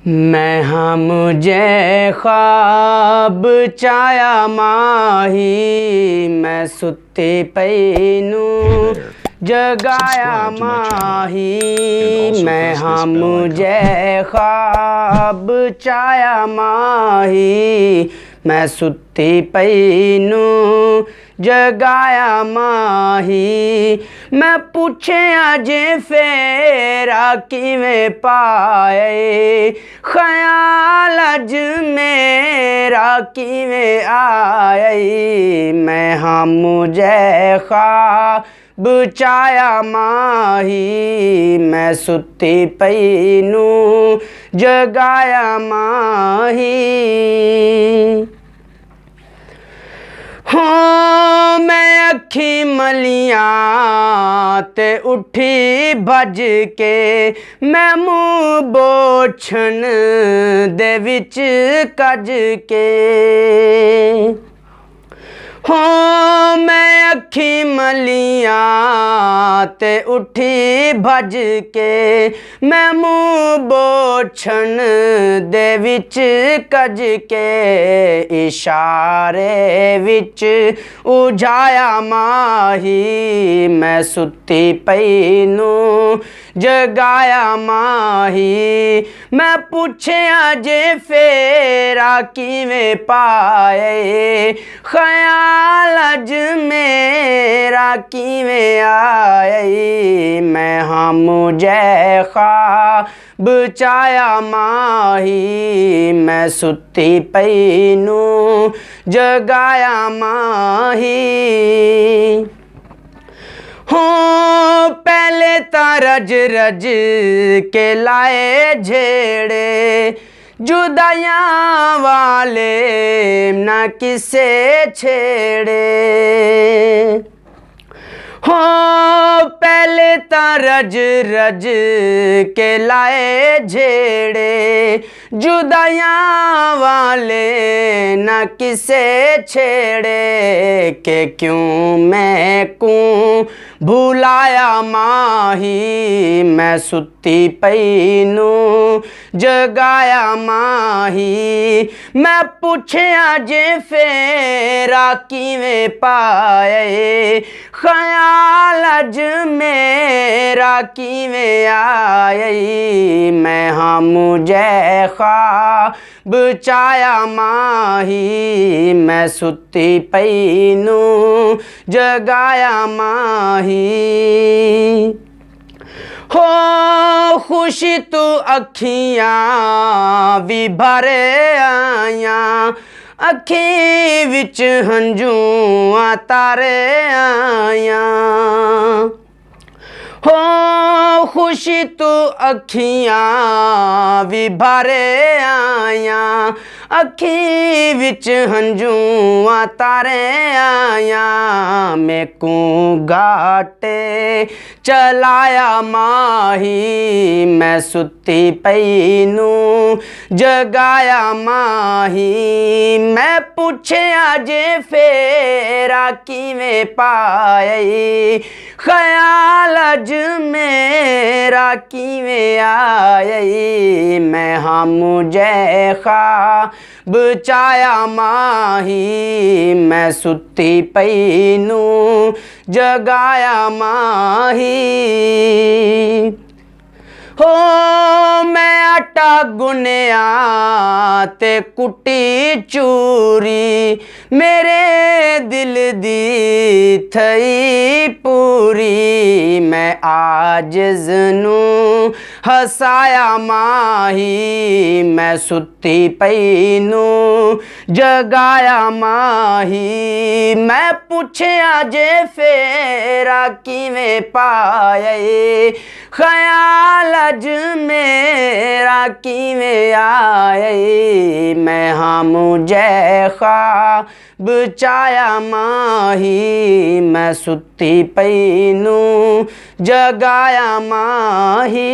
मैं हाँ मुझे ख्वाब चाया माही, मैं सुत्ती पैनू जगाया माही। मैं हाँ मुझे ख्वाब चाया माही, मैं सुत्ती पैनू जगाया माही। मैं पूछे अजे फेरा किवें पाए, ख्याल अज मेरा किवें आए। मैं हाँ मुझे ख्वाब चाया माही, मैं सुत्ती पैनू जगाया माही। हाँ मैं अखी मलियां ते उठी भज के, मैं मुँह बोछन दे विच कज के। हाँ मैं अखी मलियां ते उठी भज के, मैं मुँह बोछन दे विच कज के। इशारे विच उजाया माही, मैं सुत्ती पैनू जगाया माही। मैं पूछे अजे फेरा किवें पाए, ख्याल अज मेरा किवें आए। मैं हाँ मुझे ख्वाब चाया माही, मैं सुत्ती पैनू जगाया माही। हाँ पहले रज रज के लाए झेड़े, जुदाइयाँ वाले न किसे छेड़े। हाँ पहले रज रज के लाए झेड़े, जुदाइयाँ वाले न किसे छेड़े। के क्यों मैं कूँ भुलाया माही, मैं सुत्ती पैनू जगाया माही। मैं पूछे अजे फेरा किवें पाए, ख्याल अज मेरा किवें आए। मैं हाँ मुझे ख्वाब चाया माही, मैं सुत्ती पैनू जगाया माही। हो खुशी तू अखियाँ भी भरे आया, अखी विच हंजूआं तारे आया। हो खुशी तू अखियाँ भी भरे आया, अखी विच हंजूआं तारे आया। मैं कूं घाटे चलाया माही, मैं सुत्ती पैनू जगाया माही। मैं पूछे अजे फेरा किवें पाए, ख्याल अज मेरा किवें आए। मैं हाँ मुझे ख्वाब चाया माही, मैं सुत्ती पैनू जगाया माही। हो मैं आटा गुनिया ते कुटी चूरी, मेरे दिल दी थई पूरी। मैं आजिज़ नू हसाया माही, मैं सुत्ती पैनू जगाया माही। मैं पूछे अजे फेरा किवें पाए, ख्याल अज मेरा किवें आए। मैं हाँ मुझे ख्वाब चाया माही, मैं सुत्ती पैनू जगाया माही।